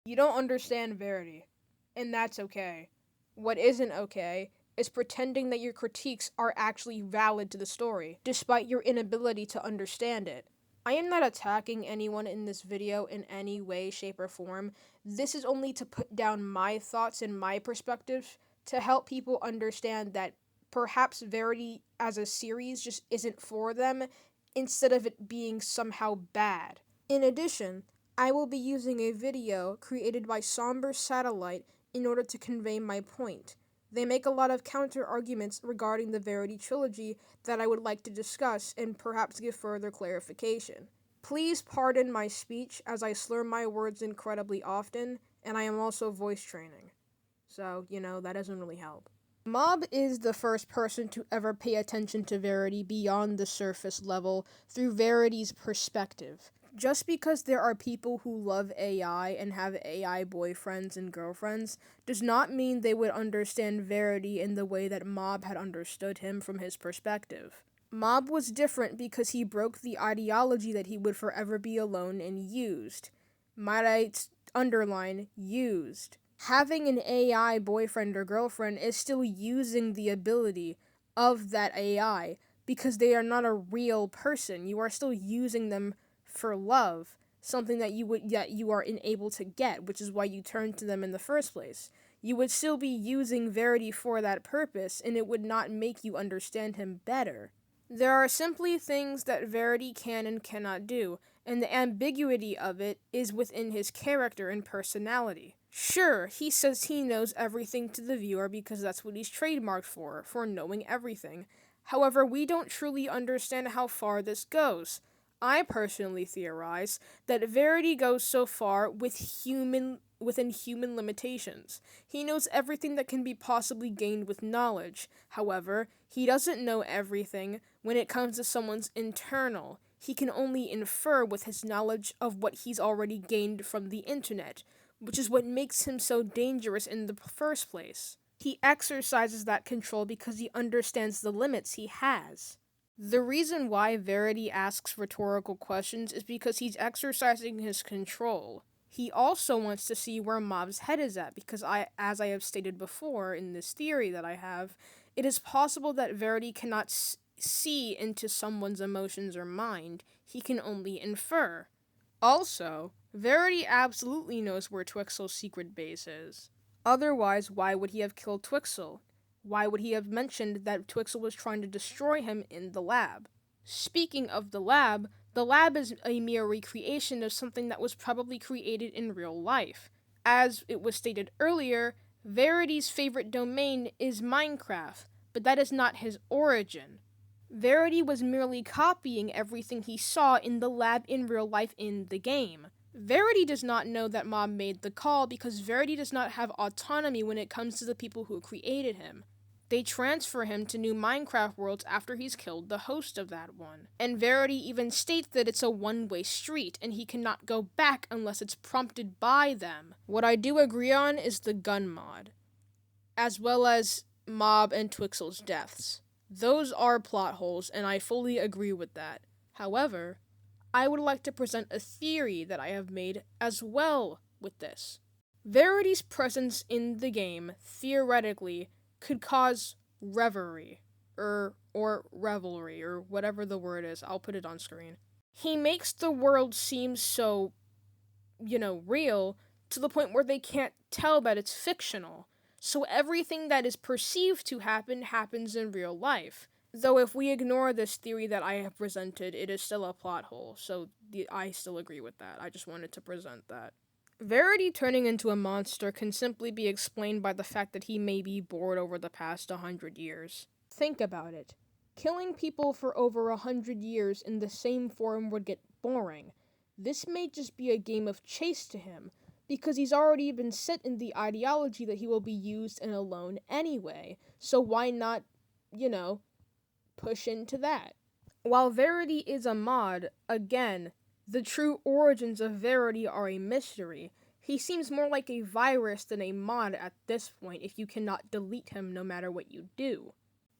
You don't understand Verity, and that's okay. What isn't okay is pretending that your critiques are actually valid to the story, despite your inability to understand it. I am not attacking anyone in this video in any way, shape, or form. This is only to put down my thoughts and my perspectives to help people understand that perhaps Verity as a series just isn't for them, instead of it being somehow bad. In addition, I will be using a video created by Somber Satellite in order to convey my point. They make a lot of counter arguments regarding the Verity trilogy that I would like to discuss and perhaps give further clarification. Please pardon my speech as I slur my words incredibly often, and I am also voice training. So, that doesn't really help. Mob is the first person to ever pay attention to Verity beyond the surface level through Verity's perspective. Just because there are people who love AI and have AI boyfriends and girlfriends does not mean they would understand Verity in the way that Mob had understood him from his perspective. Mob was different because he broke the ideology that he would forever be alone and used. Might I underline, used. Having an AI boyfriend or girlfriend is still using the ability of that AI because they are not a real person. You are still using them for love, something that you are unable to get, which is why you turn to them in the first place. You would still be using Verity for that purpose, and it would not make you understand him better. There are simply things that Verity can and cannot do, and the ambiguity of it is within his character and personality. Sure, he says he knows everything to the viewer because that's what he's trademarked for knowing everything. However, we don't truly understand how far this goes. I personally theorize that Verity goes so far within human limitations. He knows everything that can be possibly gained with knowledge. However, he doesn't know everything when it comes to someone's internal. He can only infer with his knowledge of what he's already gained from the internet, which is what makes him so dangerous in the first place. He exercises that control because he understands the limits he has. The reason why Verity asks rhetorical questions is because he's exercising his control. He also wants to see where Mob's head is at because as I have stated before in this theory that I have, it is possible that Verity cannot see into someone's emotions or mind. He can only infer. Also, Verity absolutely knows where Twixel's secret base is. Otherwise, why would he have killed Twixel? Why would he have mentioned that Twixel was trying to destroy him in the lab? Speaking of the lab is a mere recreation of something that was probably created in real life. As it was stated earlier, Verity's favorite domain is Minecraft, but that is not his origin. Verity was merely copying everything he saw in the lab in real life in the game. Verity does not know that Mob made the call because Verity does not have autonomy when it comes to the people who created him. They transfer him to new Minecraft worlds after he's killed the host of that one. And Verity even states that it's a one-way street, and he cannot go back unless it's prompted by them. What I do agree on is the gun mod, as well as Mob and Twixel's deaths. Those are plot holes, and I fully agree with that. However, I would like to present a theory that I have made as well with this. Verity's presence in the game, theoretically, could cause revelry, or revelry, or whatever the word is. I'll put it on screen. He makes the world seem so, real, to the point where they can't tell that it's fictional. So everything that is perceived to happen happens in real life. Though if we ignore this theory that I have presented, it is still a plot hole, so I still agree with that. I just wanted to present that. Verity turning into a monster can simply be explained by the fact that he may be bored over the past 100 years. Think about it. Killing people for over 100 years in the same form would get boring. This may just be a game of chase to him, because he's already been set in the ideology that he will be used and alone anyway, so why not, push into that? While Verity is a mod, again, the true origins of Verity are a mystery. He seems more like a virus than a mod at this point if you cannot delete him no matter what you do.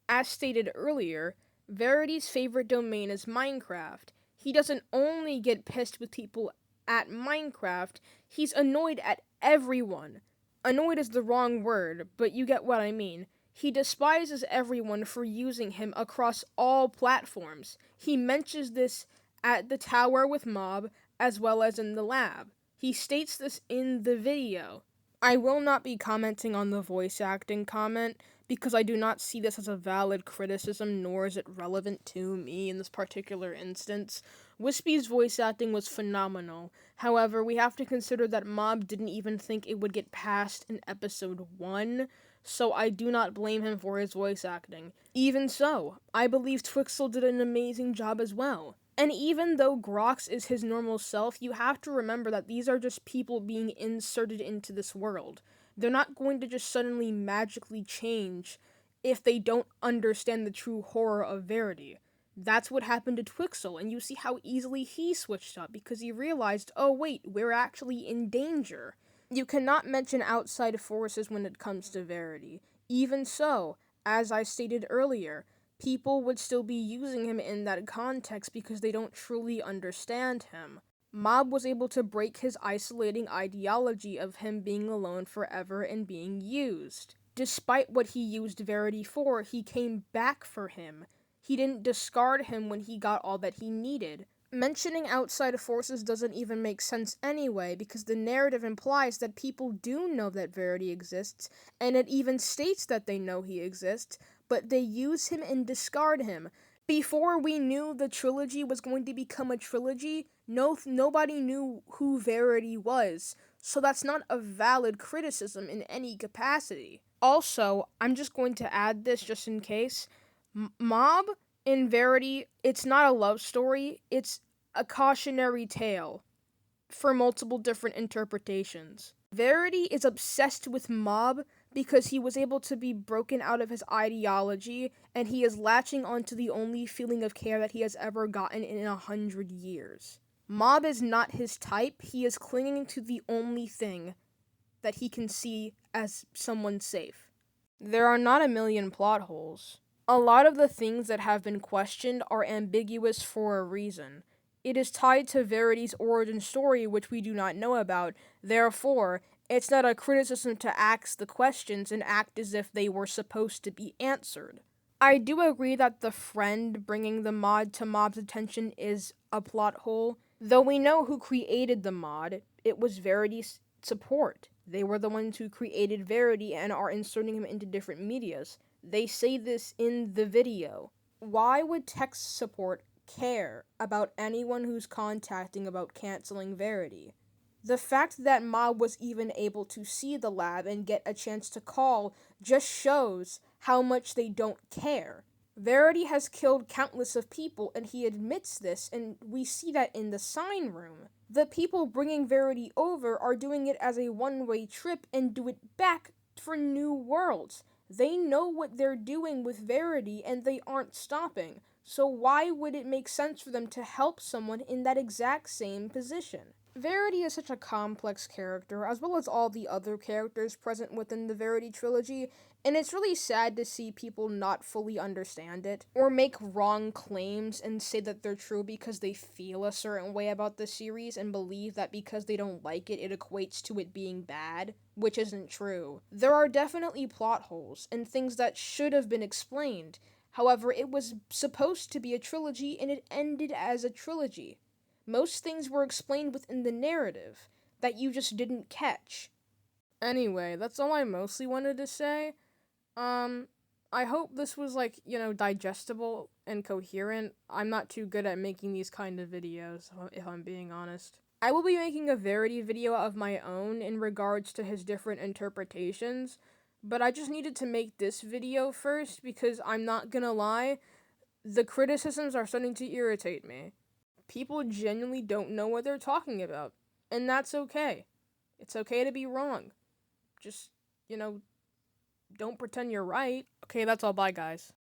As stated earlier, Verity's favorite domain is Minecraft. He doesn't only get pissed with people at Minecraft, he's annoyed at everyone. Annoyed is the wrong word, but you get what I mean. He despises everyone for using him across all platforms. He mentions this at the tower with Mob, as well as in the lab. He states this in the video. I will not be commenting on the voice acting comment, because I do not see this as a valid criticism, nor is it relevant to me in this particular instance. Wispy's voice acting was phenomenal. However, we have to consider that Mob didn't even think it would get past in episode 1, so I do not blame him for his voice acting. Even so, I believe Twixel did an amazing job as well. And even though Grox is his normal self, you have to remember that these are just people being inserted into this world. They're not going to just suddenly magically change if they don't understand the true horror of Verity. That's what happened to Twixel, and you see how easily he switched up because he realized, oh wait, we're actually in danger. You cannot mention outside forces when it comes to Verity. Even so, as I stated earlier, people would still be using him in that context because they don't truly understand him. Mob was able to break his isolating ideology of him being alone forever and being used. Despite what he used Verity for, he came back for him. He didn't discard him when he got all that he needed. Mentioning outside forces doesn't even make sense anyway, because the narrative implies that people do know that Verity exists, and it even states that they know he exists, but they use him and discard him. Before we knew the trilogy was going to become a trilogy, nobody knew who Verity was, so that's not a valid criticism in any capacity. Also, I'm just going to add this just in case. Mob in Verity, it's not a love story, it's a cautionary tale for multiple different interpretations. Verity is obsessed with Mob because he was able to be broken out of his ideology, and he is latching onto the only feeling of care that he has ever gotten in 100 years. Mob is not his type, he is clinging to the only thing that he can see as someone safe. There are not a million plot holes. A lot of the things that have been questioned are ambiguous for a reason. It is tied to Verity's origin story, which we do not know about. Therefore, it's not a criticism to ask the questions and act as if they were supposed to be answered. I do agree that the friend bringing the mod to Mob's attention is a plot hole. Though we know who created the mod, it was Verity's support. They were the ones who created Verity and are inserting him into different medias. They say this in the video. Why would tech support care about anyone who's contacting about canceling Verity? The fact that Mob was even able to see the lab and get a chance to call just shows how much they don't care. Verity has killed countless of people, and he admits this, and we see that in the sign room. The people bringing Verity over are doing it as a one-way trip and do it back for new worlds. They know what they're doing with Verity, and they aren't stopping. So why would it make sense for them to help someone in that exact same position? Verity is such a complex character, as well as all the other characters present within the Verity trilogy, and it's really sad to see people not fully understand it, or make wrong claims and say that they're true because they feel a certain way about the series and believe that because they don't like it, it equates to it being bad, which isn't true. There are definitely plot holes and things that should have been explained. However, it was supposed to be a trilogy, and it ended as a trilogy. Most things were explained within the narrative that you just didn't catch. Anyway, that's all I mostly wanted to say. I hope this was, digestible and coherent. I'm not too good at making these kind of videos, if I'm being honest. I will be making a Verity video of my own in regards to his different interpretations, but I just needed to make this video first because I'm not gonna lie, the criticisms are starting to irritate me. People genuinely don't know what they're talking about, and that's okay. It's okay to be wrong. Just, don't pretend you're right. Okay, that's all. Bye, guys.